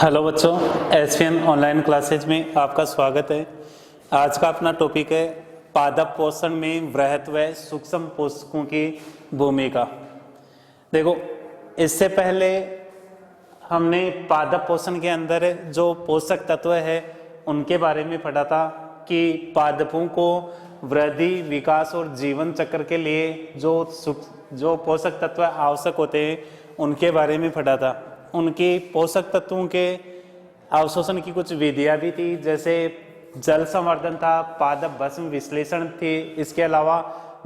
Hello बच्चों, ESPN online classes में आपका स्वागत है। आज का अपना टॉपिक है पादप पोषण में वृहत व सूक्ष्म पोषकों की भूमिका। देखो, इससे पहले हमने पादप पोषण के अंदर जो पोषक तत्व है उनके बारे में पढ़ा था कि पादपों को वृद्धि, विकास और जीवन चक्र के लिए जो पोषक तत्व आवश्यक होते हैं उनके बारे में पढ़ा था। उनके पोषक तत्वों के अवशोषण की कुछ विधियां भी थी, जैसे जल संवर्धन था, पादप भस्म विश्लेषण थी, इसके अलावा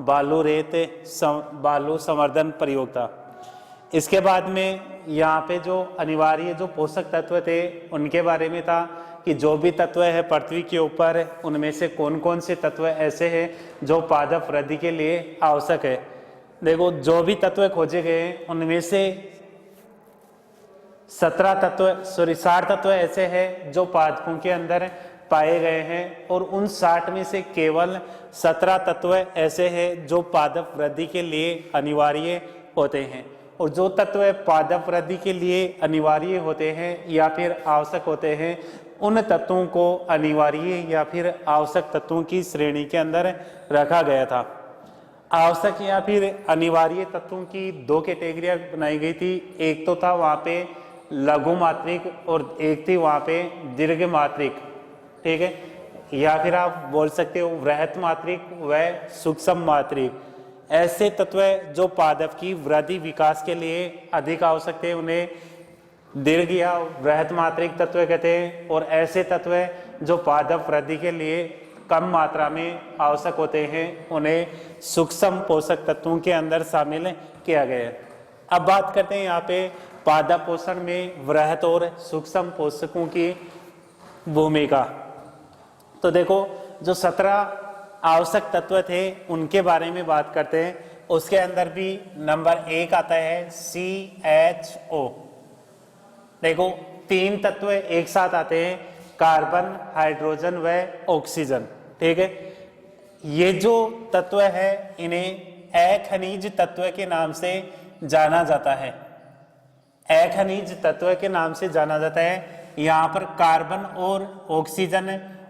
बालू संवर्धन प्रयोग था। इसके बाद में यहाँ पे जो अनिवार्य जो पोषक तत्व थे उनके बारे में था कि जो भी तत्व है पृथ्वी के ऊपर उनमें से कौन कौन से तत्व ऐसे हैं जो पादप वृद्धि के लिए आवश्यक है। देखो, जो भी तत्व खोजे गए उनमें से 60 तत्व ऐसे हैं जो पादपों के अंदर पाए गए हैं और उन 60 में से केवल 17 तत्व ऐसे हैं जो पादप वृद्धि के लिए अनिवार्य होते हैं। और जो तत्व पादप वृद्धि के लिए अनिवार्य होते हैं या फिर आवश्यक होते हैं, उन तत्वों को अनिवार्य या फिर आवश्यक तत्वों की श्रेणी के अंदर रखा गया था। आवश्यक या फिर अनिवार्य तत्वों की दो कैटेगरियां बनाई गई थी। एक तो था वहाँ पे लघु मात्रिक और एक थी वहाँ पे दीर्घ मात्रिक, ठीक है, या फिर आप बोल सकते हो वृहत मात्रिक व सूक्ष्म मात्रिक। ऐसे तत्व जो पादप की वृद्धि विकास के लिए अधिक आवश्यक थे उन्हें दीर्घ या वृहत मात्रिक तत्व कहते हैं, और ऐसे तत्व जो पादप वृद्धि के लिए कम मात्रा में आवश्यक होते हैं उन्हें सूक्ष्म पोषक तत्वों के अंदर शामिल किया गया है। अब बात करते हैं यहाँ पे पादप पोषण में वृहत और सूक्ष्म पोषकों की भूमिका। तो देखो, जो 17 आवश्यक तत्व थे उनके बारे में बात करते हैं। उसके अंदर भी नंबर 1 आता है CHO। देखो, 3 तत्व एक साथ आते हैं, कार्बन, हाइड्रोजन व ऑक्सीजन, ठीक है। ये जो तत्व है इन्हें अखनिज तत्व के नाम से जाना जाता है। अखनिज तत्व के नाम से जाना जाता है। यहाँ पर कार्बन और ऑक्सीजन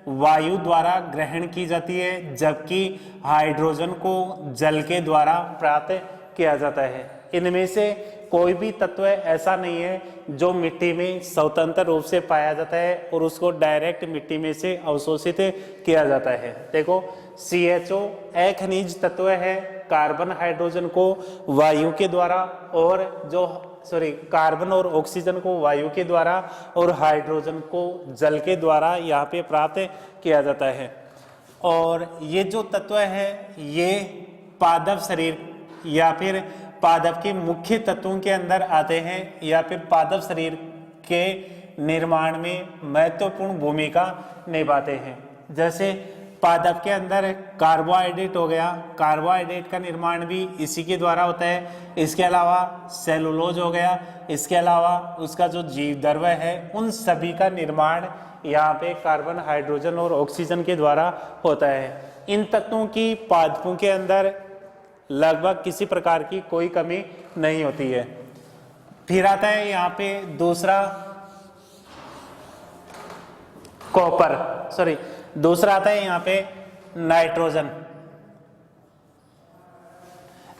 वायु द्वारा ग्रहण की जाती है, जबकि हाइड्रोजन को जल के द्वारा प्राप्त किया जाता है। इनमें से कोई भी तत्व ऐसा नहीं है जो मिट्टी में स्वतंत्र रूप से पाया जाता है और उसको डायरेक्ट मिट्टी में से अवशोषित किया जाता है। देखो, CHO अखनिज तत्व है, कार्बन हाइड्रोजन को वायु के द्वारा कार्बन और ऑक्सीजन को वायु के द्वारा और हाइड्रोजन को जल के द्वारा यहाँ पे प्राप्त किया जाता है। और ये जो तत्व है ये पादप शरीर या फिर पादप के मुख्य तत्वों के अंदर आते हैं या फिर पादप शरीर के निर्माण में महत्वपूर्ण भूमिका निभाते हैं। जैसे पादप के अंदर कार्बोहाइड्रेट हो गया, कार्बोहाइड्रेट का निर्माण भी इसी के द्वारा होता है। इसके अलावा सेलुलोज हो गया, इसके अलावा उसका जो जीव द्रव्य है उन सभी का निर्माण यहाँ पे कार्बन, हाइड्रोजन और ऑक्सीजन के द्वारा होता है। इन तत्वों की पादपों के अंदर लगभग किसी प्रकार की कोई कमी नहीं होती है। फिर आता है यहाँ पे दूसरा आता है यहाँ पे नाइट्रोजन।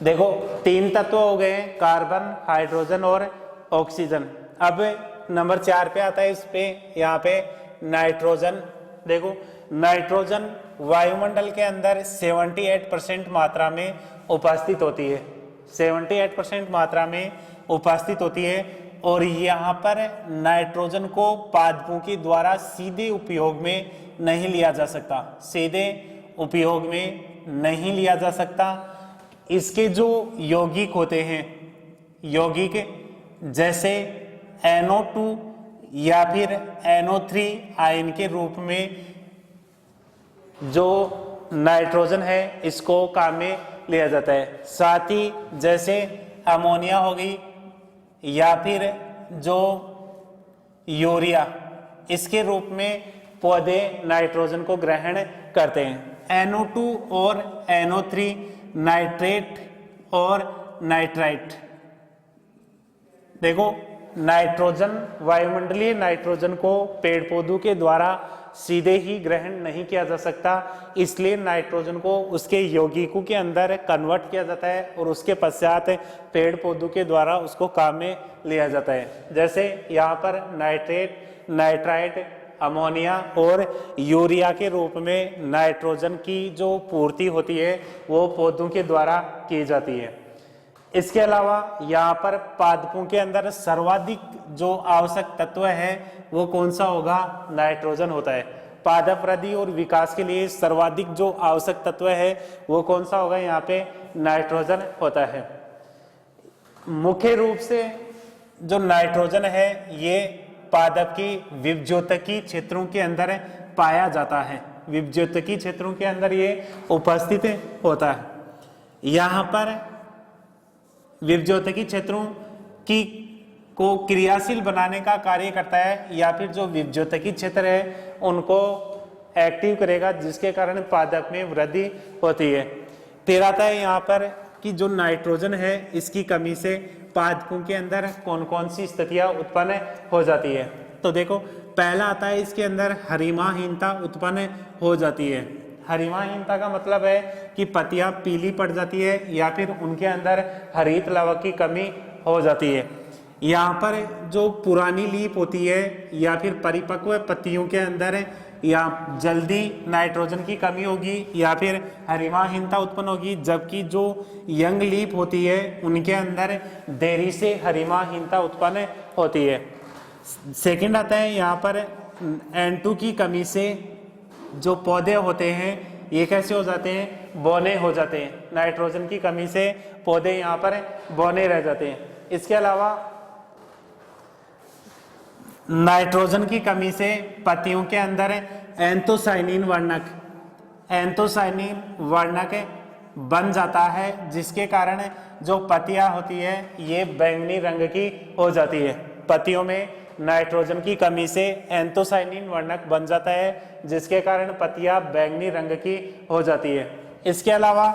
देखो, 3 तत्व हो गए, कार्बन, हाइड्रोजन और ऑक्सीजन। अब नंबर 4 पे आता है इस पे यहाँ पे नाइट्रोजन। देखो, नाइट्रोजन वायुमंडल के अंदर 78% मात्रा में उपस्थित होती है, 78% मात्रा में उपस्थित होती है। और यहाँ पर नाइट्रोजन को पादपों के द्वारा सीधे उपयोग में नहीं लिया जा सकता, सीधे उपयोग में नहीं लिया जा सकता। इसके जो यौगिक होते हैं, यौगिक जैसे NO2 या फिर NO3 आयन के रूप में जो नाइट्रोजन है इसको काम में लिया जाता है। साथ ही जैसे अमोनिया हो गई या फिर जो यूरिया, इसके रूप में पौधे नाइट्रोजन को ग्रहण करते हैं। NO2 और NO3 नाइट्रेट और नाइट्राइट। देखो, नाइट्रोजन, वायुमंडलीय नाइट्रोजन को पेड़ पौधों के द्वारा सीधे ही ग्रहण नहीं किया जा सकता, इसलिए नाइट्रोजन को उसके यौगिकों के अंदर कन्वर्ट किया जाता है और उसके पश्चात पेड़ पौधों के द्वारा उसको काम में लिया जाता है। जैसे यहाँ पर नाइट्रेट, नाइट्राइट, अमोनिया और यूरिया के रूप में नाइट्रोजन की जो पूर्ति होती है वो पौधों के द्वारा की जाती है। इसके अलावा यहाँ पर पादपों के अंदर सर्वाधिक जो आवश्यक तत्व है वो कौन सा होगा? नाइट्रोजन होता है। पादप वृद्धि और विकास के लिए सर्वाधिक जो आवश्यक तत्व है वो कौन सा होगा? यहाँ पे नाइट्रोजन होता है। मुख्य रूप से जो नाइट्रोजन है ये पादप की विभज्योतकी क्षेत्रों के अंदर पाया जाता है। विभज्योतकी क्षेत्रों के अंदर ये उपस्थित होता है। यहाँ पर विभज्योतकी क्षेत्रों की को क्रियाशील बनाने का कार्य करता है, या फिर जो विभज्योतकी क्षेत्र है उनको एक्टिव करेगा, जिसके कारण पादप में वृद्धि होती है। फिर आता है यहाँ पर कि जो नाइट्रोजन है इसकी कमी से पादपों के अंदर कौन कौन सी स्थितियां उत्पन्न हो जाती है। तो देखो, पहला आता है इसके अंदर हरिमाहीनता उत्पन्न हो जाती है। हरिमाहीनता का मतलब है कि पत्तियां पीली पड़ जाती है या फिर उनके अंदर हरित लवण की कमी हो जाती है। यहाँ पर जो पुरानी लीफ होती है या फिर परिपक्व पत्तियों के अंदर या जल्दी नाइट्रोजन की कमी होगी या फिर हरिमाहीनता उत्पन्न होगी, जबकि जो यंग लीफ होती है उनके अंदर देरी से हरिमाहीनता उत्पन्न होती है। सेकंड आता है यहाँ पर N2 की कमी से जो पौधे होते हैं ये कैसे हो जाते हैं? बौने हो जाते हैं। नाइट्रोजन की कमी से पौधे यहाँ पर बौने रह जाते हैं। इसके अलावा नाइट्रोजन की कमी से पत्तियों के अंदर एंथोसाइनिन वर्णक बन जाता है, जिसके कारण जो पत्तियां होती है ये बैंगनी रंग की हो जाती है। पत्तियों में नाइट्रोजन की कमी से एंथोसाइनिन वर्णक बन जाता है, जिसके कारण पत्तियां बैंगनी रंग की हो जाती है। इसके अलावा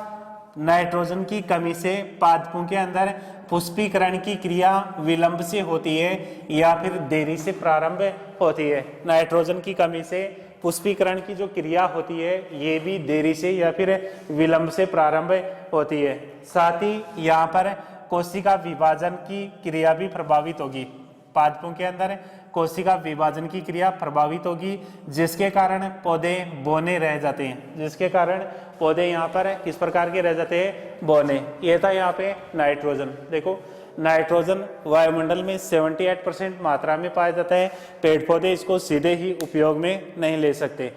नाइट्रोजन की कमी से पादपों के अंदर पुष्पीकरण की क्रिया विलंब से होती है या फिर देरी से प्रारंभ होती है। नाइट्रोजन की कमी से पुष्पीकरण की जो क्रिया होती है ये भी देरी से या फिर विलंब से प्रारंभ होती है। साथ ही यहाँ पर कोशिका विभाजन की क्रिया भी प्रभावित होगी। पादपों के अंदर कोशिका विभाजन की क्रिया प्रभावित होगी, जिसके कारण पौधे बौने रह जाते हैं। जिसके कारण पौधे यहाँ पर किस प्रकार के रह जाते हैं? बौने। ये था यहाँ पे नाइट्रोजन। देखो, नाइट्रोजन वायुमंडल में 78% मात्रा में पाया जाता है। पेड़ पौधे इसको सीधे ही उपयोग में नहीं ले सकते।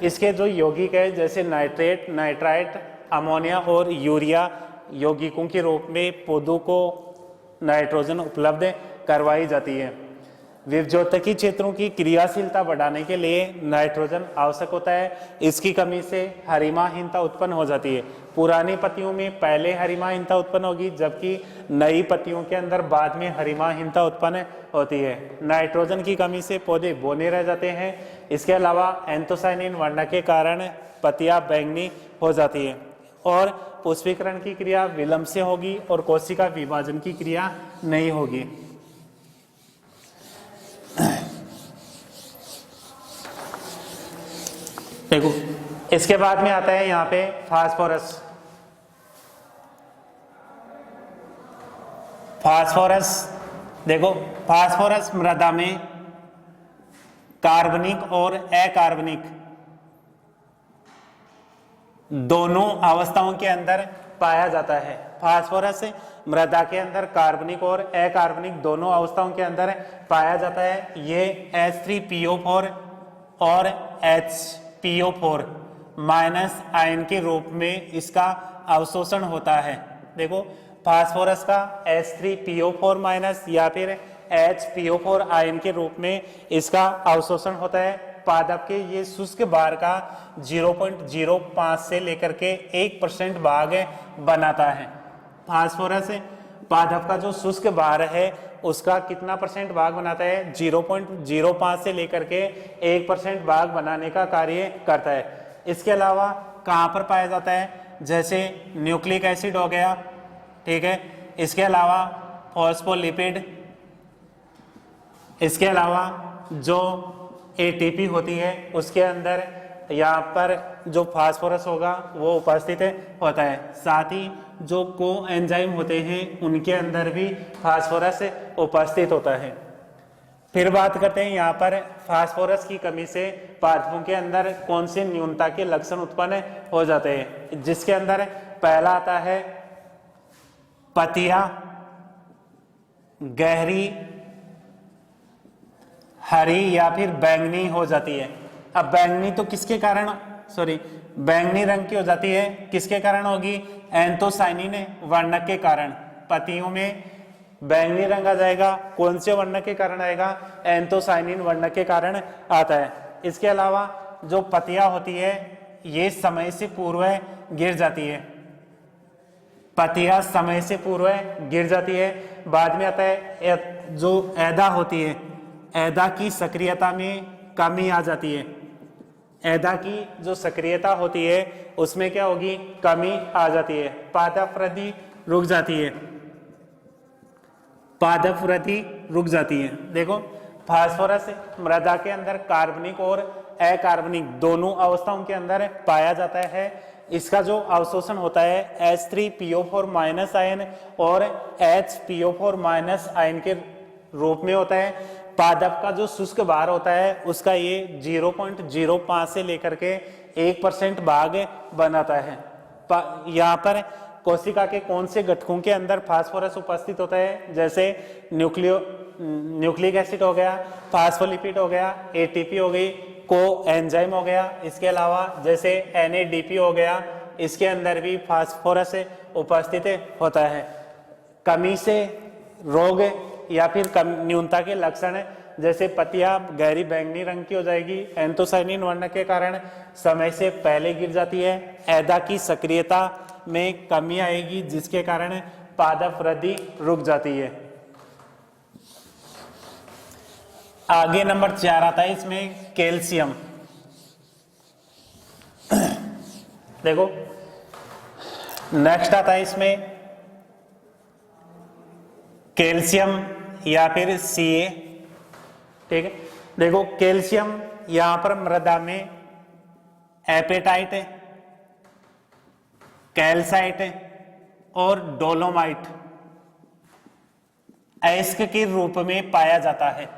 इसके जो यौगिक है जैसे नाइट्रेट, नाइट्राइट, अमोनिया और यूरिया यौगिकों के रूप में पौधों को नाइट्रोजन उपलब्ध करवाई जाती है। विभज्योतकी क्षेत्रों की क्रियाशीलता बढ़ाने के लिए नाइट्रोजन आवश्यक होता है। इसकी कमी से हरिमाहीनता उत्पन्न हो जाती है। पुरानी पत्तियों में पहले हरिमाहीनता उत्पन्न होगी, जबकि नई पत्तियों के अंदर बाद में हरिमाहीनता उत्पन्न होती है। नाइट्रोजन की कमी से पौधे बौने रह जाते हैं। इसके अलावा एंथोसाइनिन वर्णक के कारण पत्तियां बैंगनी हो जाती है और पुष्पीकरण की क्रिया विलंब से होगी और कोशिका विभाजन की क्रिया नहीं होगी। देखो, इसके बाद में आता है यहाँ पे फास्फोरस। देखो, फास्फोरस मृदा में कार्बनिक और अकार्बनिक दोनों अवस्थाओं के अंदर पाया जाता है। फास्फोरस मृदा के अंदर कार्बनिक और अकार्बनिक दोनों अवस्थाओं के अंदर पाया जाता है। ये H3PO4 और HPO4 माइनस आयन के रूप में इसका अवशोषण होता है। देखो, फास्फोरस का H3PO4 माइनस या फिर HPO4 आयन के रूप में इसका अवशोषण होता है। पादप के ये शुष्क भार का 0.05 से लेकर के 1% भाग बनाता है। फास्फोरस पादप का जो शुष्क भार है उसका कितना परसेंट भाग बनाता है? 0.05 से लेकर के 1% भाग बनाने का कार्य करता है। इसके अलावा कहाँ पर पाया जाता है? जैसे न्यूक्लिक एसिड हो गया, ठीक है। इसके अलावा फॉस्फोलिपिड, इसके अलावा जो एटीपी होती है उसके अंदर यहाँ पर जो फास्फोरस होगा वो उपस्थित होता है। साथ ही जो को एंजाइम होते हैं उनके अंदर भी फास्फोरस उपस्थित होता है। फिर बात करते हैं यहाँ पर फास्फोरस की कमी से पादपों के अंदर कौन से न्यूनता के लक्षण उत्पन्न हो जाते हैं, जिसके अंदर पहला आता है पत्तियां गहरी हरी या फिर बैंगनी हो जाती है। अब बैंगनी तो किसके कारण, बैंगनी रंग की हो जाती है, किसके कारण होगी? एंथोसाइनिन वर्णक के कारण पत्तियों में बैंगनी रंग आ जाएगा। कौन से वर्णक के कारण आएगा? एंथोसाइनिन वर्णक के कारण आता है। इसके अलावा जो पत्तियां होती है ये समय से पूर्व गिर जाती है, पत्तियां समय से पूर्व गिर जाती है। बाद में आता है जो ऐदा होती है, ऐदा की सक्रियता में कमी आ जाती है। ऐदा की जो सक्रियता होती है उसमें क्या होगी? कमी आ जाती है, पादप वृद्धि रुक जाती है, पादप वृद्धि रुक जाती है। देखो फास्फोरस मृदा के अंदर कार्बनिक और अकार्बनिक दोनों अवस्थाओं के अंदर पाया जाता है। इसका जो अवशोषण होता है H3PO4 माइनस आयन और HPO4 माइनस आयन के रूप में होता है। पादप का जो शुष्क भार होता है उसका ये 0.05 से लेकर के 1% भाग बनाता है। यहाँ पर कोशिका के कौन से घटकों के अंदर फास्फोरस उपस्थित होता है? जैसे न्यूक्लिक एसिड हो गया, फास्फोलिपिड हो गया, एटीपी हो गई, को एंजाइम हो गया। इसके अलावा जैसे NADP हो गया, इसके अंदर भी फास्फोरस उपस्थित होता है। कमी से रोग या फिर न्यूनता के लक्षण जैसे पत्तियां गहरी बैंगनी रंग की हो जाएगी, एंथोसाइनिन वर्णक के कारण समय से पहले गिर जाती है, ऐदा की सक्रियता में कमी आएगी जिसके कारण पादप वृद्धि रुक जाती है। आगे नंबर 4 आता है, इसमें कैल्शियम। देखो नेक्स्ट आता है इसमें कैल्शियम या फिर Ca, ठीक है। देखो कैल्शियम यहां पर मृदा में एपेटाइट, कैल्साइट और डोलोमाइट अयस्क के रूप में पाया जाता है।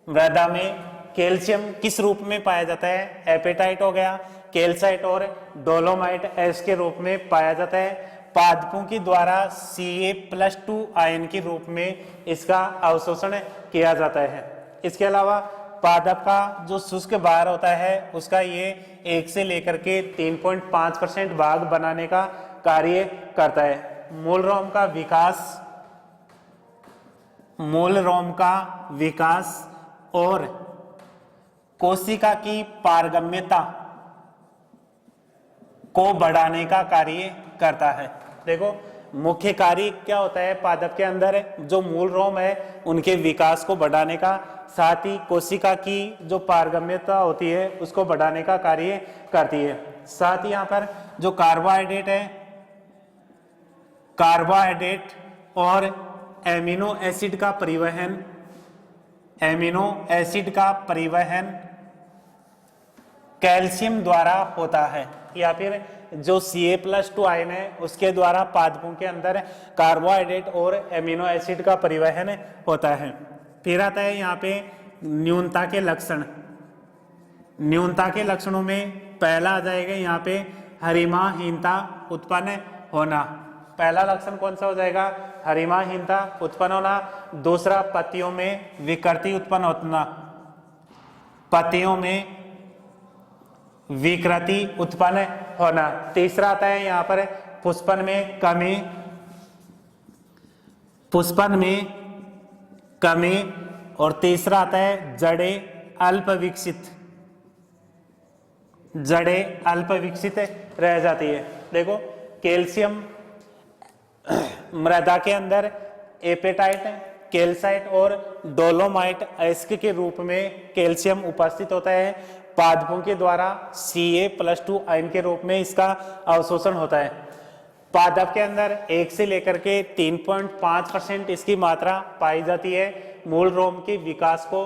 मृदा में कैल्शियम किस रूप में पाया जाता है? एपेटाइट हो गया, कैल्साइट और डोलोमाइट अयस्क के रूप में पाया जाता है। पादपों के द्वारा Ca+2 आयन के रूप में इसका अवशोषण किया जाता है। इसके अलावा पादप का जो शुष्क भार होता है उसका ये 1 से लेकर के 3.5% भाग बनाने का कार्य करता है। मूल रोम का विकास और कोशिका की पारगम्यता को बढ़ाने का कार्य करता है। देखो मुख्य कार्य क्या होता है पादप के अंदर? जो मूल रोम है उनके विकास को बढ़ाने का, साथ ही कोशिका की जो पारगम्यता होती है उसको बढ़ाने का कार्य करती है। साथ ही यहाँ पर जो कार्बोहाइड्रेट है, कार्बोहाइड्रेट और एमिनो एसिड का परिवहन कैल्शियम द्वारा होता है, या फिर जो Ca+2 आयन है उसके द्वारा पादपों के अंदर कार्बोहाइड्रेट और एमिनो एसिड का परिवहन होता है। फिर आता है यहाँ पे न्यूनता के लक्षण। न्यूनता के लक्षणों में पहला आ जाएगा यहाँ पे हरिमाहीनता उत्पन्न होना। पहला लक्षण कौन सा हो जाएगा? हरिमाहीनता उत्पन्न होना। दूसरा पत्तियों में विकृति उत्पन्न होना, पत्तियों में विकृति उत्पन्न होना। तीसरा आता है यहाँ पर पुष्पन में कमी और तीसरा आता है जड़ें अल्प विकसित रह जाती है। देखो कैल्शियम मृदा के अंदर एपेटाइट, कैल्साइट और डोलोमाइट अयस्क के रूप में कैल्शियम उपस्थित होता है। पादपों के द्वारा Ca+2 आयन के रूप में इसका अवशोषण होता है। पादप के अंदर 1 से लेकर के 3.5% इसकी मात्रा पाई जाती है मूल रोम के विकास को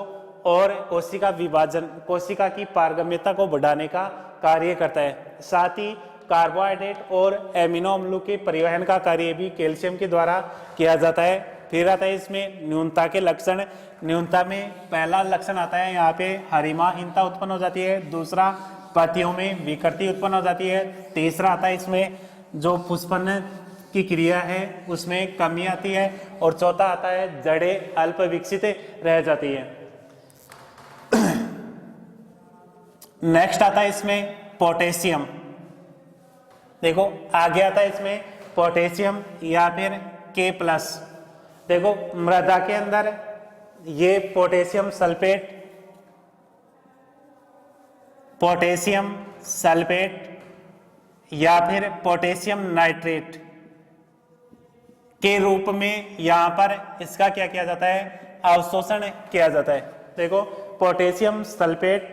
और कोशिका विभाजन, कोशिका की पारगम्यता को बढ़ाने का कार्य करता है। साथ ही कार्बोहाइड्रेट और एमिनो अम्लों के परिवहन का कार्य भी कैल्शियम के द्वारा किया जाता है। फिर आता है इसमें न्यूनता के लक्षण। न्यूनता में पहला लक्षण आता है यहाँ पे हरिमाहीनता उत्पन्न हो जाती है, दूसरा पत्तियों में विकृति उत्पन्न हो जाती है, तीसरा आता है इसमें जो पुष्पन की क्रिया है उसमें कमी आती है और चौथा आता है जड़ें अल्प विकसित रह जाती है। नेक्स्ट आता है इसमें पोटेशियम। देखो आगे आता है इसमें पोटेशियम या फिर K+। देखो मृदा के अंदर ये पोटेशियम सल्फेट या फिर पोटेशियम नाइट्रेट के रूप में यहाँ पर इसका क्या किया जाता है, अवशोषण किया जाता है। देखो पोटेशियम सल्फेट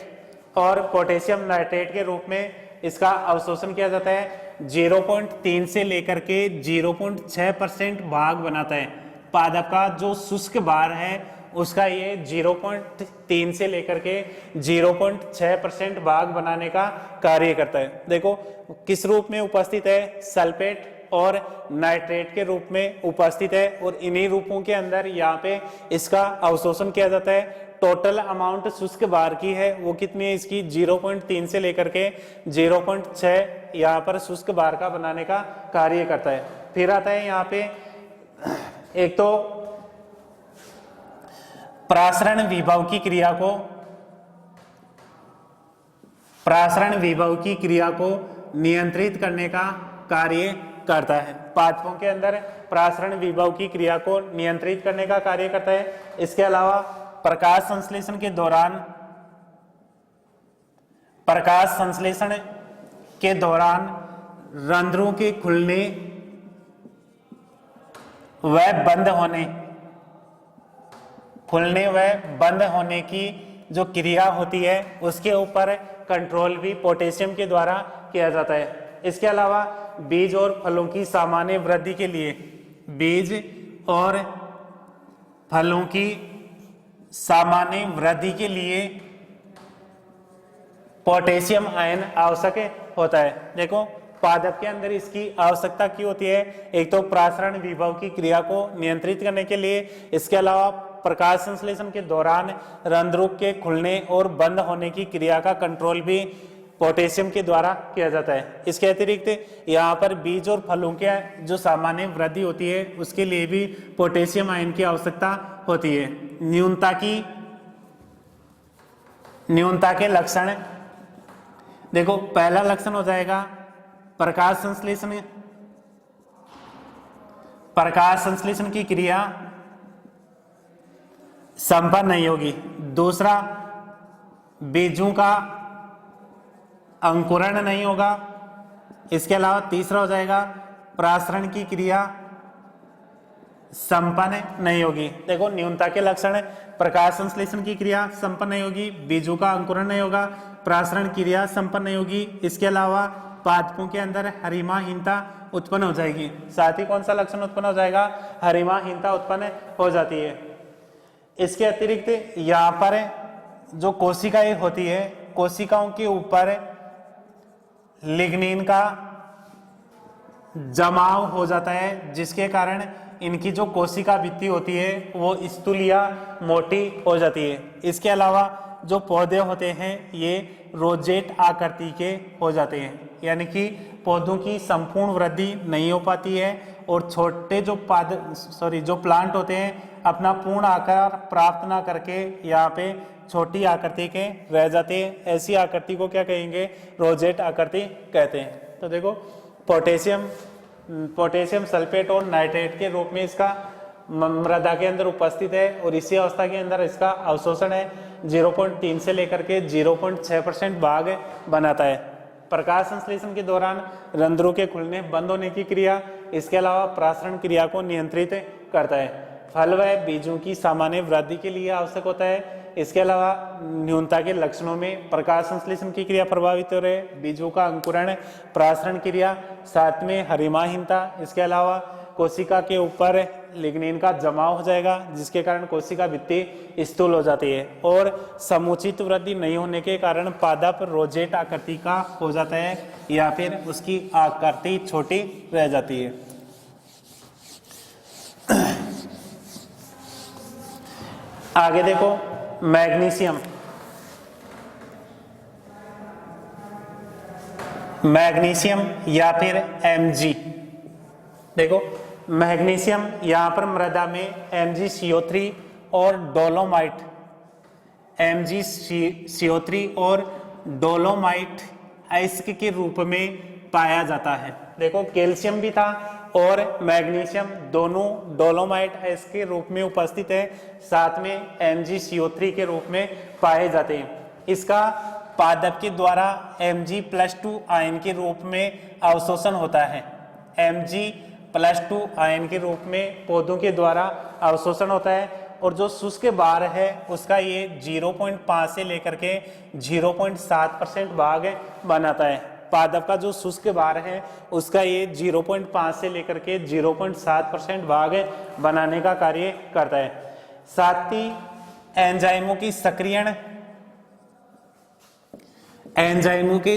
और पोटेशियम नाइट्रेट के रूप में इसका अवशोषण किया जाता है। 0.3 से लेकर के 0.6% भाग बनाता है। पादप का जो शुष्क भार है उसका ये 0.3 से लेकर के 0.6% भाग बनाने का कार्य करता है। देखो किस रूप में उपस्थित है, सल्फेट और नाइट्रेट के रूप में उपस्थित है और इन्हीं रूपों के अंदर यहाँ पे इसका अवशोषण किया जाता है। टोटल अमाउंट शुष्क भार की है वो कितनी है इसकी, 0.3 से लेकर के 0.6 यहाँ पर शुष्क भार का बनाने का कार्य करता है। फिर आता है यहाँ पे एक तो प्रासरण विभव की क्रिया को नियंत्रित करने का कार्य करता है। पादपों के अंदर प्रासरण विभव की क्रिया को नियंत्रित करने का कार्य करता है। इसके अलावा प्रकाश संश्लेषण के दौरान रंध्रों के खुलने व बंद होने की जो क्रिया होती है उसके ऊपर कंट्रोल भी पोटेशियम के द्वारा किया जाता है। इसके अलावा बीज और फलों की सामान्य वृद्धि के लिए पोटेशियम आयन आवश्यक होता है। देखो पादप के अंदर इसकी आवश्यकता क्यों होती है, एक तो प्रासरण विभव की क्रिया को नियंत्रित करने के लिए, इसके अलावा प्रकाश संश्लेषण के दौरान रंध्रों के खुलने और बंद होने की क्रिया का कंट्रोल भी पोटेशियम के द्वारा किया जाता है। इसके अतिरिक्त यहाँ पर बीज और फलों के जो सामान्य वृद्धि होती है उसके लिए भी पोटेशियम आयन की आवश्यकता होती है। न्यूनता के लक्षण। देखो पहला लक्षण हो जाएगा प्रकाश संश्लेषण की क्रिया संपन्न नहीं होगी। दूसरा बीजों का अंकुरण नहीं होगा। इसके अलावा तीसरा हो जाएगा प्रासरण की क्रिया संपन्न नहीं होगी। देखो न्यूनता के लक्षण, प्रकाश संश्लेषण की क्रिया संपन्न नहीं होगी, बीजों का अंकुरण नहीं होगा, प्रासरण क्रिया संपन्न नहीं होगी। इसके अलावा पादपों के अंदर हरिमाहीनता उत्पन्न हो जाएगी। साथ ही कौन सा लक्षण उत्पन्न हो जाएगा, हरिमाहीनता उत्पन्न हो जाती है। इसके अतिरिक्त यहाँ पर जो कोशिकाएं होती है, कोशिकाओं के ऊपर लिग्निन का जमाव हो जाता है जिसके कारण इनकी जो कोशिका भित्ति होती है वो स्थूल या मोटी हो जाती है। इसके अलावा जो पौधे होते हैं ये रोजेट आकृति के हो जाते हैं, यानी कि पौधों की संपूर्ण वृद्धि नहीं हो पाती है और छोटे जो प्लांट होते हैं अपना पूर्ण आकार प्राप्त ना करके यहाँ पे छोटी आकृति के रह जाते हैं। ऐसी आकृति को क्या कहेंगे, रोजेट आकृति कहते हैं। तो देखो पोटेशियम सल्फेट और नाइट्रेट के रूप में इसका मृदा के अंदर उपस्थित है और इसी अवस्था के अंदर इसका अवशोषण है 0.3 से लेकर के 0.6% भाग बनाता है। प्रकाश संश्लेषण के दौरान रंध्रों के खुलने बंद होने की क्रिया, इसके अलावा प्रासरण क्रिया को नियंत्रित करता है। फल व बीजों की सामान्य वृद्धि के लिए आवश्यक होता है। इसके अलावा न्यूनता के लक्षणों में प्रकाश संश्लेषण की क्रिया प्रभावित हो रहे, बीजों का अंकुरण, प्रासरण क्रिया, साथ में हरिमाहीनता। इसके अलावा कोशिका के ऊपर लिग्निन का जमाव हो जाएगा जिसके कारण कोशिका भित्ति स्थूल हो जाती है, और समुचित वृद्धि नहीं होने के कारण पादप रोजेट आकृति का हो जाता है या फिर उसकी आकृति छोटी रह जाती है। आगे देखो मैग्नीशियम। मैग्नीशियम या फिर Mg। देखो मैग्नीशियम यहाँ पर मृदा में MgCO3 और डोलोमाइट, MgCO3 और डोलोमाइट अयस्क के रूप में पाया जाता है। देखो कैल्शियम भी था और मैग्नीशियम दोनों डोलोमाइट अयस्क के रूप में उपस्थित है, साथ में MgCO3 के रूप में पाए जाते हैं। इसका पादप के द्वारा Mg+2 आयन के रूप में अवशोषण होता है। Mg+2 आयन के रूप में पौधों के द्वारा अवशोषण होता है, और जो शुष्क भार है उसका ये 0.5 से लेकर के 0.7% भाग बनाता है। पादप का जो शुष्क भार है उसका ये 0.5 से लेकर के 0.7% भाग बनाने का कार्य करता है। साथ ही एंजाइमों के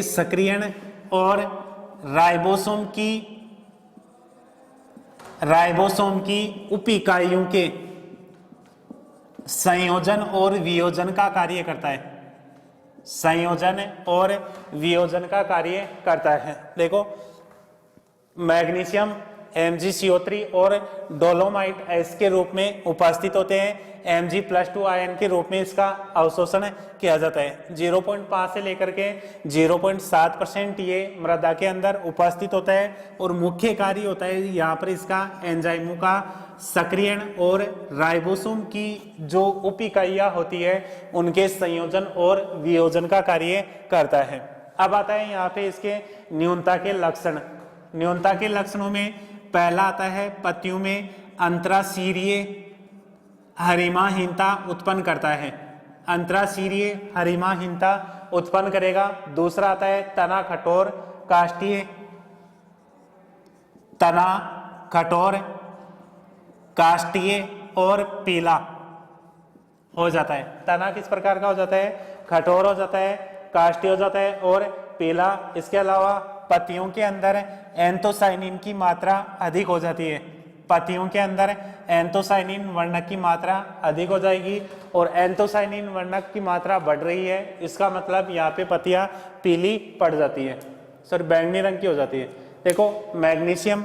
सक्रियण और राइबोसोम की उप इकाइयों के संयोजन और वियोजन का कार्य करता है। संयोजन और वियोजन का कार्य करता है। देखो मैग्नीशियम MgCO3 और डोलोमाइट अयस्क के रूप में उपस्थित होते हैं। Mg+2 आयन के रूप में इसका अवशोषण किया जाता है। 0.5 से लेकर के 0.7% ये मृदा के अंदर उपस्थित होता है, और मुख्य कार्य होता है यहाँ पर इसका एंजाइमों का सक्रियण और राइबोसोम की जो उप इकाइयां होती है उनके संयोजन और वियोजन का कार्य करता है। अब आता है यहाँ पे इसके न्यूनता के लक्षण। न्यूनता के लक्षणों में पहला आता है पत्तियों में अंतराशीरीय हरिमाहीनता उत्पन्न करता है। अंतराशीरीय हरिमाहीनता उत्पन्न करेगा। दूसरा आता है तना कठोर काष्ठीय और पीला हो जाता है। तना किस प्रकार का हो जाता है? कठोर हो जाता है, काष्ठीय हो जाता है और पीला। इसके अलावा पत्तियों के अंदर एंथोसाइनिन की मात्रा अधिक हो जाती है। पत्तियों के अंदर एंथोसाइनिन वर्णक की मात्रा अधिक हो जाएगी, और एंथोसाइनिन वर्णक की मात्रा बढ़ रही है, इसका मतलब यहाँ पे पत्तियां पीली पड़ जाती है, सर बैंगनी रंग की हो जाती है। देखो मैग्नीशियम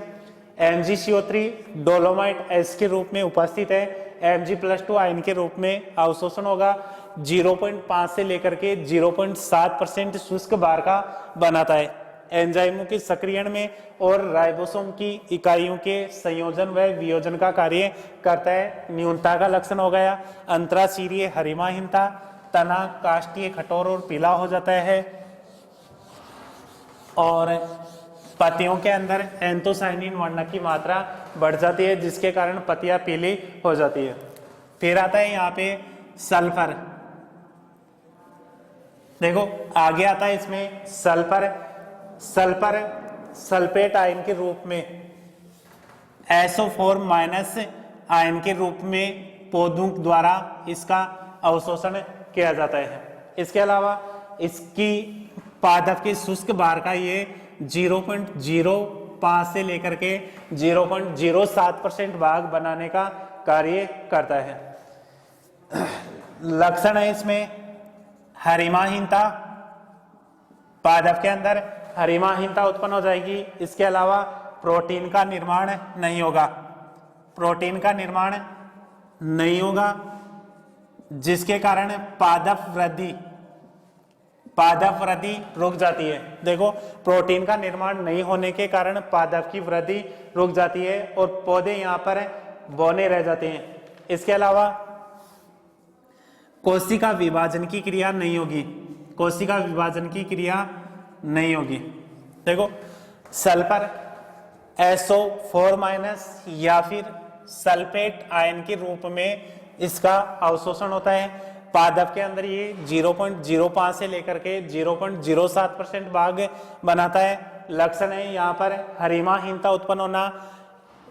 MgCO3 डोलोमाइट अयस्क के रूप में उपस्थित है। Mg+2 आयन के रूप में अवशोषण होगा। 0.5 से लेकर के 0.7% शुष्क भार का बनाता है। एंजाइमों के सक्रियण में और राइबोसोम की इकाइयों के संयोजन व वियोजन का कार्य करता है। न्यूनता का लक्षण हो गया अंतराशीरीय हरिमाहीनता, तना काष्ठीय कठोर और पीला हो जाता है, और पत्तियों के अंदर एंथोसाइनिन वर्णक की मात्रा बढ़ जाती है, जिसके कारण पत्तियां पीली हो जाती है। फिर आता है यहाँ पे सल्फर। देखो आगे आता है इसमें सल्फर सल्फेट आयन के रूप में SO4- आयन के रूप में पौधों द्वारा इसका अवशोषण किया जाता है। इसके अलावा इसकी पादप के शुष्क भार का ये 0.05 से लेकर के 0.07% भाग बनाने का कार्य करता है। लक्षण है इसमें हरिमाहीनता, पादप के अंदर हरिमाहीनता उत्पन्न हो जाएगी। इसके अलावा प्रोटीन का निर्माण नहीं होगा, जिसके कारण पादप वृद्धि रुक जाती है। देखो प्रोटीन का निर्माण नहीं होने के कारण पादप की वृद्धि रुक जाती है और पौधे यहाँ पर बौने रह जाते हैं। इसके अलावा कोशिका विभाजन की क्रिया नहीं होगी। देखो सल्फर SO4- या फिर सल्फेट आयन के रूप में इसका अवशोषण होता है। पादप के अंदर ये 0.05 से लेकर के 0.07% भाग बनाता है। लक्षण है यहाँ पर हरिमाहीनता उत्पन्न होना,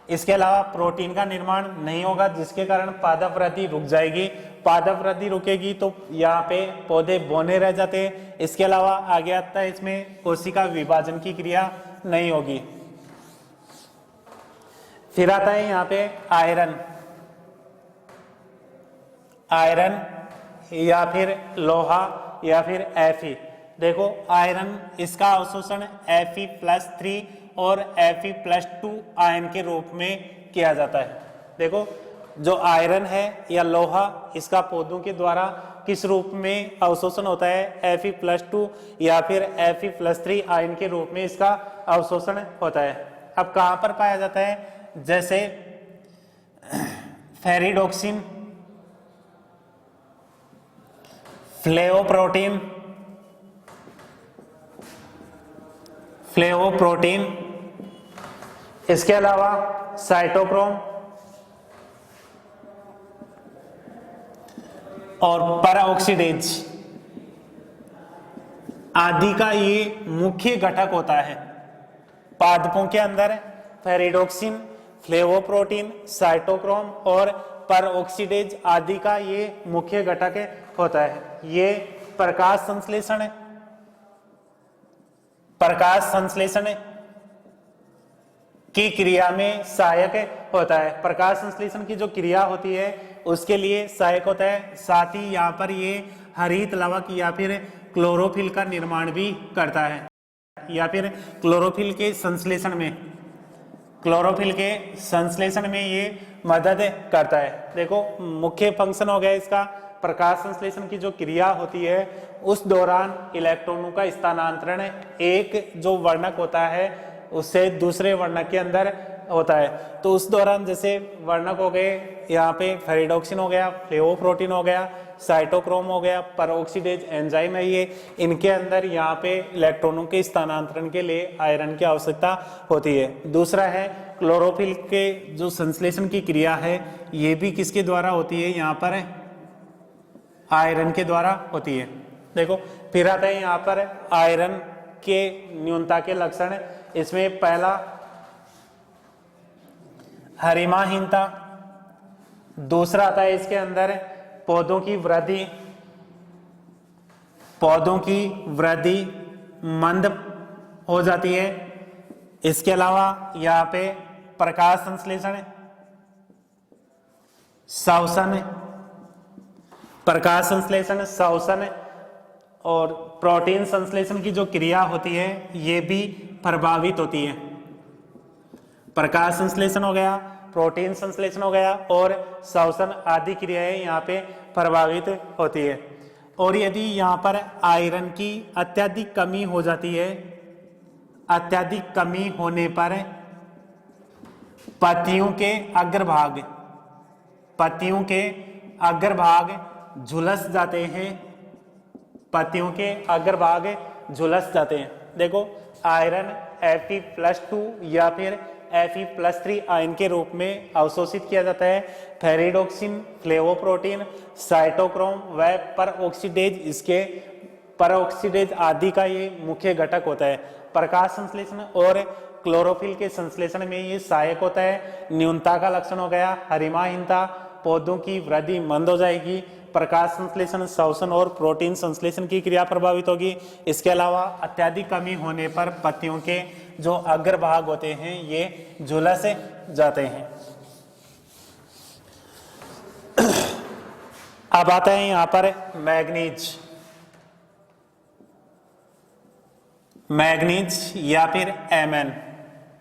इसके अलावा प्रोटीन का निर्माण नहीं होगा जिसके कारण पादप वृद्धि रुक जाएगी। पादप वृद्धि रुकेगी तो यहाँ पे पौधे बौने रह जाते हैं। इसके अलावा आगे आता है इसमें कोशिका विभाजन की क्रिया नहीं होगी। फिर आता है यहाँ पे आयरन, आयरन या फिर लोहा या फिर Fe। देखो आयरन, इसका अवशोषण Fe+3 और Fe+2 आयन के रूप में किया जाता है। देखो जो आयरन है या लोहा, इसका पौधों के द्वारा किस रूप में अवशोषण होता है? Fe+2 या फिर Fe+3 आयन के रूप में इसका अवशोषण होता है। अब कहां पर पाया जाता है? जैसे फेरिडोक्सिन, फ्लेवोप्रोटीन, फ्लेवोप्रोटीन, इसके अलावा साइटोक्रोम और परऑक्सीडेज आदि का ये मुख्य घटक होता है। पादपों के अंदर फेरिडोक्सिन, फ्लेवोप्रोटीन, साइटोक्रोम और परऑक्सीडेज आदि का ये मुख्य घटक होता है। ये प्रकाश संश्लेषण की क्रिया में सहायक होता है। प्रकाश संश्लेषण की जो क्रिया होती है उसके लिए सहायक होता है। साथ ही यहाँ पर ये हरित लवक या फिर क्लोरोफिल का निर्माण भी करता है, या फिर क्लोरोफिल के संश्लेषण में ये मदद करता है। देखो मुख्य फंक्शन हो गया इसका, प्रकाश संश्लेषण की जो क्रिया होती है उस दौरान इलेक्ट्रॉनों का स्थानांतरण एक जो वर्णक होता है उससे दूसरे वर्णक के अंदर होता है। तो उस दौरान जैसे वर्णक हो गए, यहाँ पे फेरिडोक्सिन हो गया, फ्लेवोप्रोटीन हो गया, साइटोक्रोम हो गया, परऑक्सीडेज एंजाइम है ये, इनके अंदर यहाँ पे इलेक्ट्रॉनों के स्थानांतरण के लिए आयरन की आवश्यकता होती है। दूसरा है क्लोरोफिल के जो संश्लेषण की क्रिया है ये भी किसके द्वारा होती है? यहाँ पर आयरन के द्वारा होती है। देखो फिर आता है यहाँ पर आयरन के न्यूनता के लक्षण। इसमें पहला हरिमाहीनता, दूसरा आता है इसके अंदर पौधों की वृद्धि मंद हो जाती है। इसके अलावा यहाँ पे प्रकाश संश्लेषण, श्वसन और प्रोटीन संश्लेषण की जो क्रिया होती है ये भी प्रभावित होती है। प्रकाश संश्लेषण हो गया, प्रोटीन संश्लेषण हो गया और श्वसन आदि क्रियाएं यहाँ पे प्रभावित होती है। और यदि यहाँ पर आयरन की अत्यधिक कमी हो जाती है, अत्यधिक कमी होने पर पत्तियों के अग्रभाग झुलस जाते हैं। देखो आयरन Fe+2 या फिर Fe+3 आयन के रूप में अवशोषित किया जाता है। फेरिडोक्सिन, फ्लेवोप्रोटीन, साइटोक्रोम व परऑक्सीडेज आदि का ये मुख्य घटक होता है। प्रकाश संश्लेषण और क्लोरोफिल के संश्लेषण में ये सहायक होता है। न्यूनता का लक्षण हो गया हरिमाहीनता, पौधों की वृद्धि मंद हो जाएगी, प्रकाश संश्लेषण, श्वसन और प्रोटीन संश्लेषण की क्रिया प्रभावित होगी। इसके अलावा अत्यधिक कमी होने पर पत्तियों के जो अग्रभाग होते हैं ये झुलस जाते हैं। अब आता है यहाँ पर मैग्नीज या फिर Mn।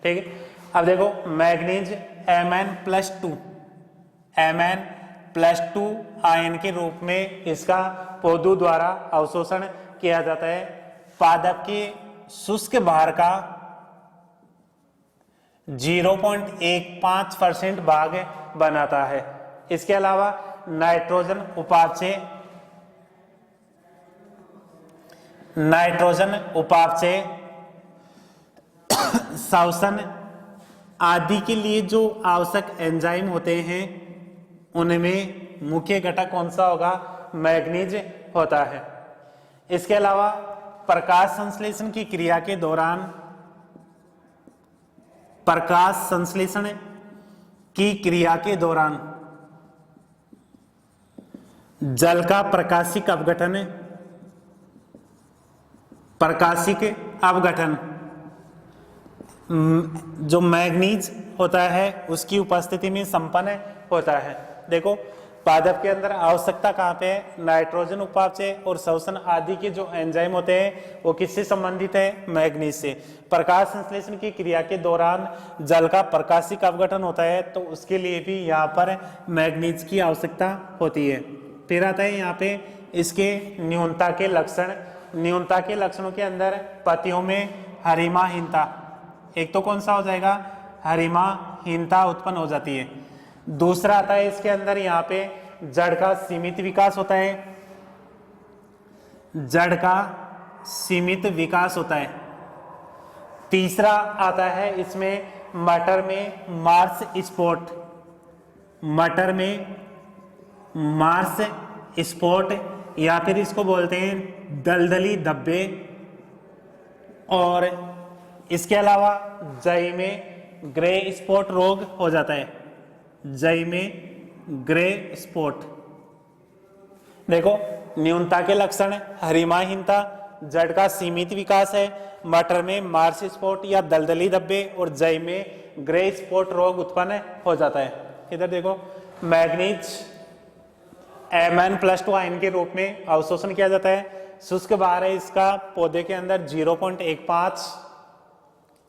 ठीक है, अब देखो मैग्नीज Mn+2 आयन के रूप में इसका पौधों द्वारा अवशोषण किया जाता है। पादप के शुष्क भार का 0.15% भाग बनाता है। इसके अलावा नाइट्रोजन उपापचय, श्वसन आदि के लिए जो आवश्यक एंजाइम होते हैं उनमें मुख्य घटक कौन सा होगा? मैग्नीज होता है। इसके अलावा प्रकाश संश्लेषण की क्रिया के दौरान, प्रकाश संश्लेषण की क्रिया के दौरान जल का प्रकाशिक अपघटन, प्रकाशिक अपघटन जो मैग्नीज होता है उसकी उपस्थिति में संपन्न होता है। देखो पादप के अंदर आवश्यकता कहाँ पे है, नाइट्रोजन उपापचय और श्वसन आदि के जो एंजाइम होते हैं वो किससे संबंधित है, मैग्नीज से। प्रकाश संश्लेषण की क्रिया के दौरान जल का प्रकाशिक अपघटन होता है तो उसके लिए भी यहाँ पर मैग्नीज की आवश्यकता होती है। फिर आता है यहाँ पे इसके न्यूनता के लक्षण। न्यूनता के लक्षणों के अंदर पत्तियों में हरिमाहीनता, एक तो कौन सा हो जाएगा, हरिमाहीनता उत्पन्न हो जाती है। दूसरा आता है इसके अंदर यहाँ पे जड़ का सीमित विकास होता है, जड़ का सीमित विकास होता है। तीसरा आता है इसमें मटर में मार्स स्पॉट, मटर में मार्स स्पॉट या फिर इसको बोलते हैं दलदली धब्बे। और इसके अलावा जई में ग्रे स्पॉट रोग हो जाता है, जई में ग्रे स्पॉट। देखो न्यूनता के लक्षण हरिमाहीनता, जड़ का सीमित विकास है, मटर में मार्स स्पॉट या दलदली धब्बे और जई में ग्रे स्पॉट रोग उत्पन्न हो जाता है। इधर देखो मैग्नीज Mn+2 आयन के रूप में अवशोषण किया जाता है। शुष्क भार है इसका पौधे के अंदर 0.15,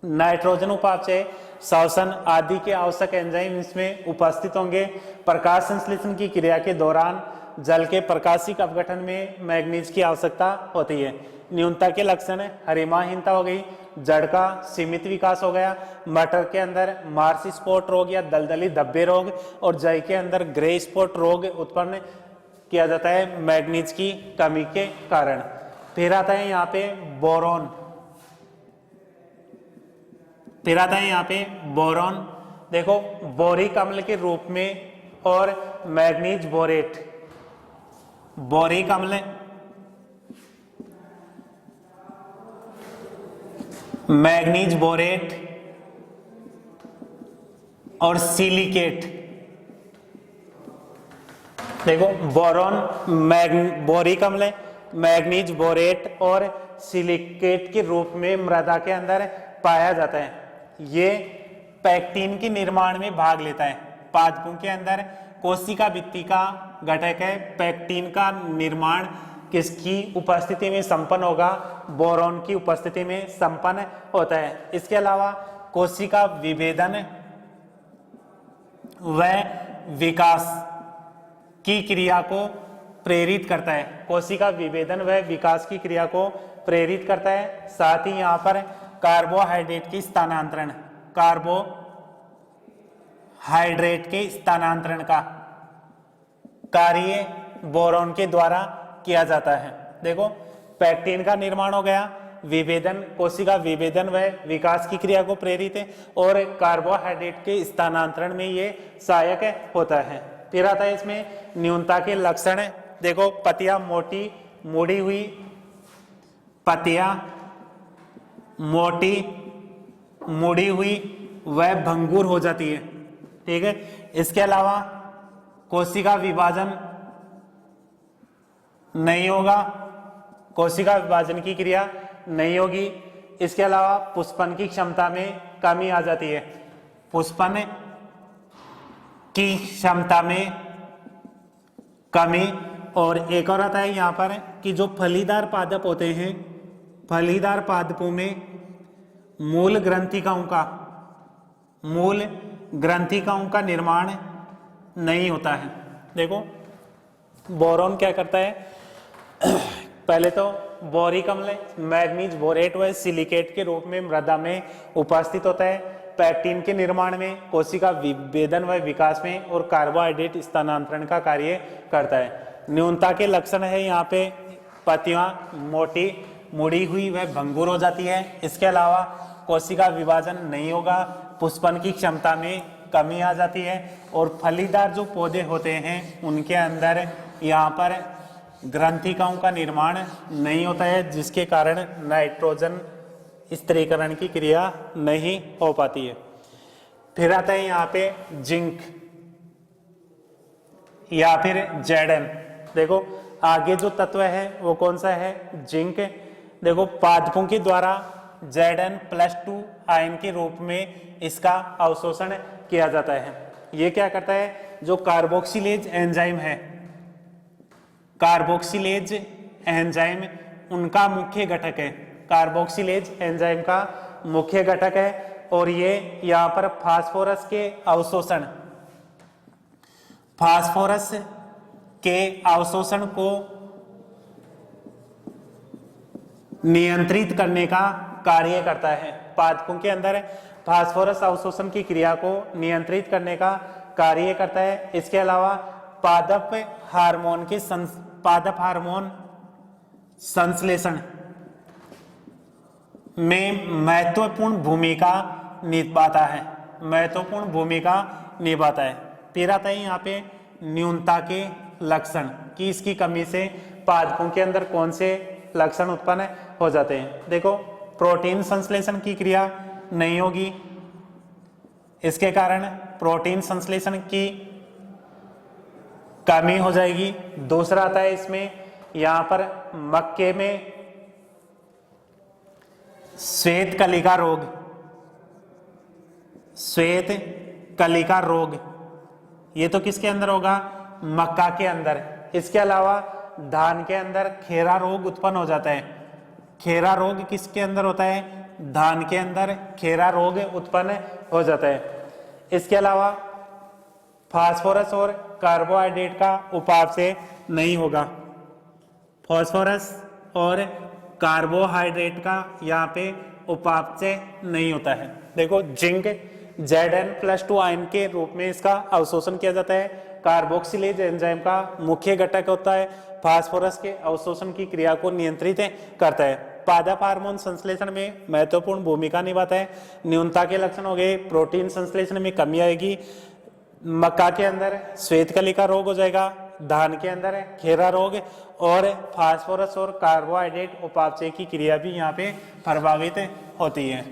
नाइट्रोजन उपापचय, श्वसन आदि के आवश्यक एंजाइम इसमें उपस्थित होंगे। प्रकाश संश्लेषण की क्रिया के दौरान जल के प्रकाशिक अपघटन में मैग्नीज की आवश्यकता होती है। न्यूनता के लक्षण हरिमाहीनता हो गई, जड़ का सीमित विकास हो गया, मटर के अंदर मार्स स्पॉट रोग या दलदली धब्बे रोग और जई के अंदर ग्रे स्पॉट रोग उत्पन्न किया जाता है मैग्नीज की कमी के कारण। फिर आता है यहाँ पे बोरॉन, फिर आता है यहाँ पे बोरॉन। देखो बोरिक अम्ल के रूप में और मैग्नीज बोरेट, बोरिक अम्ल, मैग्नीज बोरेट और सिलिकेट। देखो बोरॉन बोरिक अम्ल, मैग्नीज बोरेट और सिलिकेट के रूप में मृदा के अंदर पाया जाता है। ये पैक्टीन के निर्माण में भाग लेता है। पादपों के अंदर कोशिका भित्ति का घटक है, पैक्टीन का निर्माण किसकी उपस्थिति में संपन्न होगा, बोरॉन की उपस्थिति में संपन्न होता है। इसके अलावा कोशिका विभेदन व विकास की क्रिया को प्रेरित करता है, कोशिका विभेदन व विकास की क्रिया को प्रेरित करता है। साथ ही यहाँ पर कार्बोहाइड्रेट की स्थानांतरण, कार्बोहाइड्रेट के स्थानांतरण का कार्य बोरॉन के द्वारा किया जाता है। देखो पैक्टीन का निर्माण हो गया, विभेदन, कोशिका विभेदन व विकास की क्रिया को प्रेरित है और कार्बोहाइड्रेट के स्थानांतरण में ये सहायक होता है। फिर आता है इसमें न्यूनता के लक्षण। देखो पत्तियां मोटी मुड़ी हुई, पत्तियां मोटी मुड़ी हुई वह भंगुर हो जाती है, ठीक है। इसके अलावा कोशिका विभाजन नहीं होगा, कोशिका विभाजन की क्रिया नहीं होगी। इसके अलावा पुष्पन की क्षमता में कमी आ जाती है, पुष्पन की क्षमता में कमी। और एक और आता है यहाँ पर कि जो फलीदार पादप होते हैं, फलीदार पादपों में मूल ग्रंथिकाओं का निर्माण नहीं होता है। देखो बोरॉन क्या करता है, पहले तो बोरिक अम्ल मैग्नीज बोरेट व सिलिकेट के रूप में मृदा में उपस्थित होता है, पैक्टीन के निर्माण में, कोशिका विभेदन व विकास में और कार्बोहाइड्रेट स्थानांतरण का कार्य करता है। न्यूनता के लक्षण है यहाँ पे पत्तियां मोटी मुड़ी हुई वह भंगुर हो जाती है। इसके अलावा कोशिका विभाजन नहीं होगा, पुष्पन की क्षमता में कमी आ जाती है और फलीदार जो पौधे होते हैं उनके अंदर यहाँ पर ग्रंथिकाओं का निर्माण नहीं होता है, जिसके कारण नाइट्रोजन स्थिरीकरण की क्रिया नहीं हो पाती है। फिर आता है यहाँ पे जिंक या फिर Zn। देखो आगे जो तत्व है वो कौन सा है, जिंक। देखो पादपों के द्वारा Zn+2 आयन के रूप में इसका अवशोषण किया जाता है। ये क्या करता है, जो कार्बोक्सिलेज एंजाइम है, कार्बोक्सिलेज एंजाइम उनका मुख्य घटक है, कार्बोक्सिलेज एंजाइम का मुख्य घटक है। और ये यहाँ पर फास्फोरस के अवशोषण, फास्फोरस के अवशोषण को नियंत्रित करने का कार्य करता है। पादपों के अंदर फास्फोरस अवशोषण की क्रिया को नियंत्रित करने का कार्य करता है। इसके अलावा पादप हार्मोन संश्लेषण में महत्वपूर्ण भूमिका निभाता है, महत्वपूर्ण भूमिका निभाता है। फिर आता है यहाँ पे न्यूनता के लक्षण कि इसकी कमी से पादपों के अंदर कौन से लक्षण उत्पन्न हो जाते हैं। देखो प्रोटीन संश्लेषण की क्रिया नहीं होगी, इसके कारण प्रोटीन संश्लेषण की कमी हो जाएगी। दूसरा आता है इसमें यहां पर मक्के में श्वेत कलिका रोग, श्वेत कलिका रोग, ये तो किसके अंदर होगा, मक्का के अंदर। इसके अलावा धान के अंदर खेरा रोग उत्पन्न हो जाता है। खेरा रोग किसके अंदर होता है, धान के अंदर खेरा रोग उत्पन्न हो जाता है। इसके अलावा फास्फोरस और कार्बोहाइड्रेट का उपाप से नहीं होगा, फास्फोरस और कार्बोहाइड्रेट का यहाँ पे उपाप से नहीं होता है। देखो जिंक Zn+2 आयन के रूप में इसका अवशोषण किया जाता है, कार्बोक्सिलेज एंजाइम का मुख्य घटक होता है, फास्फोरस के अवशोषण की क्रिया को नियंत्रित करता है, पादप हार्मोन संश्लेषण में महत्वपूर्ण भूमिका निभाता है। न्यूनता के लक्षण हो गए, प्रोटीन संश्लेषण में कमी आएगी, मक्का के अंदर श्वेत कलिका रोग हो जाएगा, धान के अंदर खेरा रोग, और फास्फोरस और कार्बोहाइड्रेट उपापचय की क्रिया भी यहाँ पे प्रभावित होती है।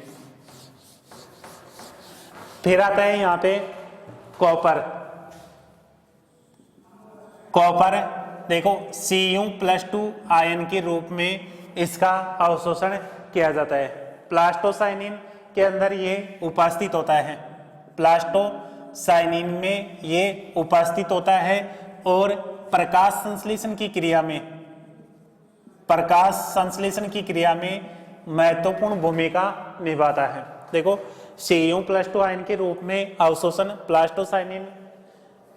फिर आता है यहाँ पे कॉपर। कॉपर देखो Cu+2 आयन के रूप में इसका अवशोषण किया जाता है। प्लास्टोसाइनिन के अंदर ये उपस्थित होता है, प्लास्टोसाइनिन में ये उपस्थित होता है और प्रकाश संश्लेषण की क्रिया में, प्रकाश संश्लेषण की क्रिया में महत्वपूर्ण भूमिका निभाता है। देखो Cu+2 आयन के रूप में अवशोषण प्लास्टोसाइनिन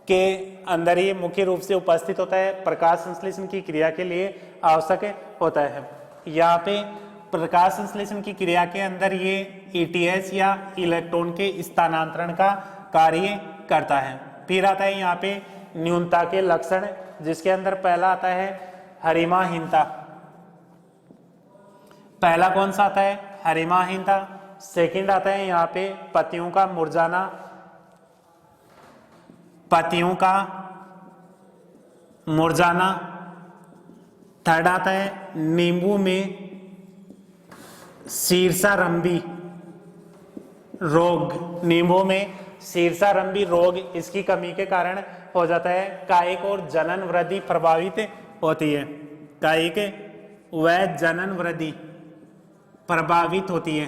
के अंदर ही मुख्य रूप से उपस्थित होता है, प्रकाश संश्लेषण की क्रिया के लिए आवश्यक होता है। यहाँ पे प्रकाश संश्लेषण की क्रिया के अंदर ये ETS या इलेक्ट्रॉन के स्थानांतरण का कार्य करता है। फिर आता है यहाँ पे न्यूनता के लक्षण, जिसके अंदर पहला आता है हरिमाहीनता। पहला कौन सा आता है, हरिमाहीनता। सेकंड आता है यहाँ पे पत्तियों का मुरझाना, पत्तियों का मुरझाना। थर्ड आता है नींबू में शीर्षारंभी रोग, नींबू में शीर्षारंभी रोग इसकी कमी के कारण हो जाता है। कायिक और जनन वृद्धि प्रभावित होती है, कायिक व जनन वृद्धि प्रभावित होती है।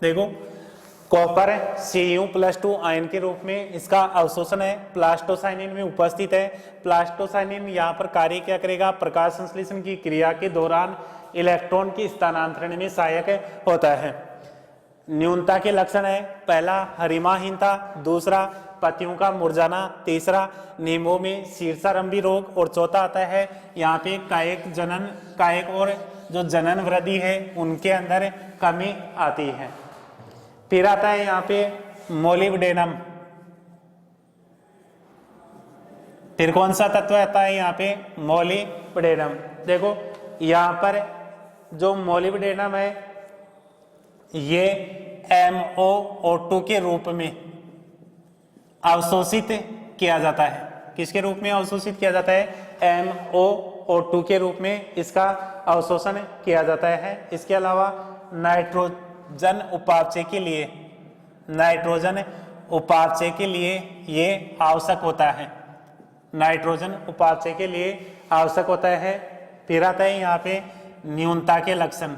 देखो कॉपर Cu+2 आयन के रूप में इसका अवशोषण है, प्लास्टोसाइनिन में उपस्थित है। प्लास्टोसाइनिन यहाँ पर कार्य क्या करेगा, प्रकाश संश्लेषण की क्रिया के दौरान इलेक्ट्रॉन के स्थानांतरण में सहायक होता है। न्यूनता के लक्षण है, पहला हरिमाहीनता, दूसरा पत्तियों का मुरझाना, तीसरा नींबू में शीर्षारंभी रोग, और चौथा आता है यहाँ पे कायिक जनन, कायिक और जो जनन वृद्धि है उनके अंदर कमी आती है। फिर आता है यहाँ पे मोलिब्डेनम। फिर कौन सा तत्व आता है यहाँ पे, मोलिब्डेनम। देखो यहाँ पर जो मोलिब्डेनम है ये MoO2 के रूप में अवशोषित किया जाता है। किसके रूप में अवशोषित किया जाता है, O2 के रूप में इसका अवशोषण किया जाता है। इसके अलावा नाइट्रोजन उपापचय के लिए, नाइट्रोजन उपापचय के लिए ये आवश्यक होता है, नाइट्रोजन उपापचय के लिए आवश्यक होता है। फिर आता है यहाँ पे न्यूनता के लक्षण,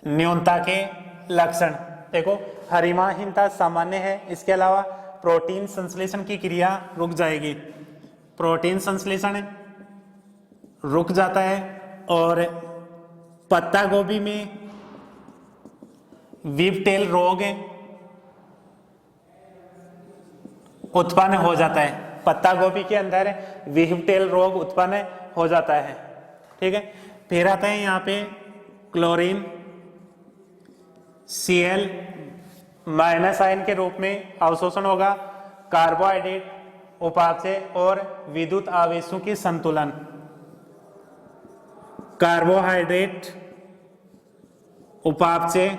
न्यूनता के लक्षण देखो, हरिमाहीनता सामान्य है। इसके अलावा प्रोटीन संश्लेषण की क्रिया रुक जाएगी, प्रोटीन संश्लेषण रुक जाता है और पत्ता गोभी में वीवटेल रोग उत्पन्न हो जाता है, पत्ता गोभी के अंदर वीवटेल रोग उत्पन्न हो जाता है। ठीक है, फिर आता है यहाँ पे क्लोरीन Cl माइनस आयन के रूप में अवशोषण होगा। कार्बोहाइड्रेट उपापचय और विद्युत आवेशों की संतुलन, कार्बोहाइड्रेट उपापचय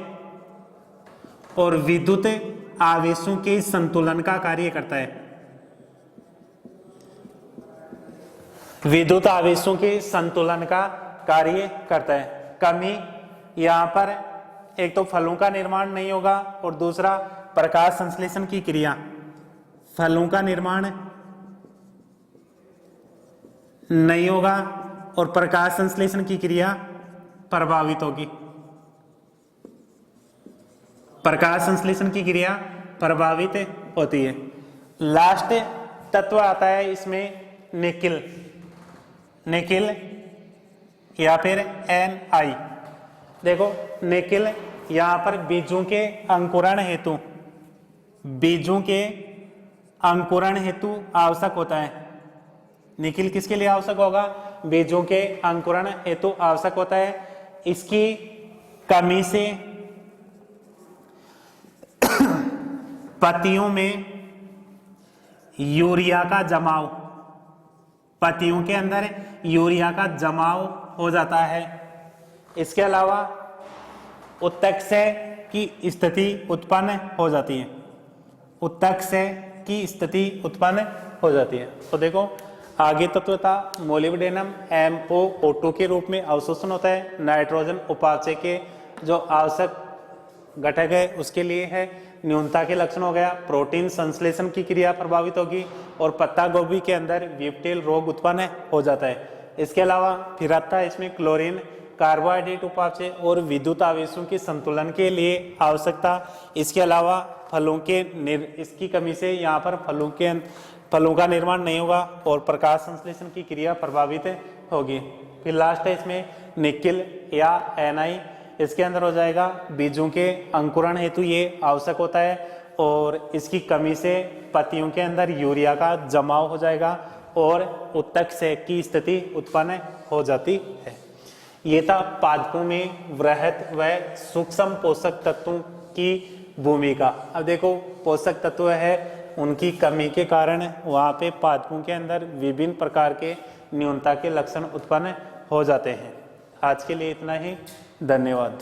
और विद्युत आवेशों के संतुलन का कार्य करता है, विद्युत आवेशों के संतुलन का कार्य करता है। कमी यहाँ पर एक तो फलों का निर्माण नहीं होगा और दूसरा प्रकाश संश्लेषण की क्रिया, फलों का निर्माण नहीं होगा और प्रकाश संश्लेषण की क्रिया प्रभावित होगी, प्रकाश संश्लेषण की क्रिया प्रभावित होती है। लास्ट तत्व आता है इसमें निकिल, निकिल या फिर Ni। देखो निकिल यहाँ पर बीजों के अंकुरण हेतु, बीजों के अंकुरण हेतु आवश्यक होता है। निकिल किसके लिए आवश्यक होगा? बीजों के अंकुरण हेतु आवश्यक होता है। इसकी कमी से पत्तियों में यूरिया का जमाव, पत्तियों के अंदर यूरिया का जमाव हो जाता है। इसके अलावा उत्तकसय की स्थिति उत्पन्न हो जाती है, उत्तकसय की स्थिति उत्पन्न हो जाती है। तो देखो आगे तत्व था मोलिब्डेनम MoO2 के रूप में अवशोषण होता है। नाइट्रोजन उपापचय के जो आवश्यक घटक है उसके लिए है। न्यूनता के लक्षण हो गया, प्रोटीन संश्लेषण की क्रिया प्रभावित होगी और पत्ता गोभी के अंदर वीवटेल रोग उत्पन्न हो जाता है। इसके अलावा फिर आता है इसमें क्लोरीन, कार्बोहाइड्रेट उपापचय और विद्युत आवेशों के संतुलन के लिए आवश्यकता। इसके अलावा फलों के इसकी कमी से यहाँ पर फलों का निर्माण नहीं होगा और प्रकाश संश्लेषण की क्रिया प्रभावित होगी। फिर लास्ट है इसमें निकिल या Ni, इसके अंदर हो जाएगा बीजों के अंकुरण हेतु ये आवश्यक होता है और इसकी कमी से पत्तियों के अंदर यूरिया का जमाव हो जाएगा और उत्तकसय की स्थिति उत्पन्न हो जाती है। ये था पादपों में वृहद व सूक्ष्म पोषक तत्वों की भूमिका। अब देखो पोषक तत्व है, उनकी कमी के कारण वहाँ पे पादपों के अंदर विभिन्न प्रकार के न्यूनता के लक्षण उत्पन्न हो जाते हैं। आज के लिए इतना ही, धन्यवाद।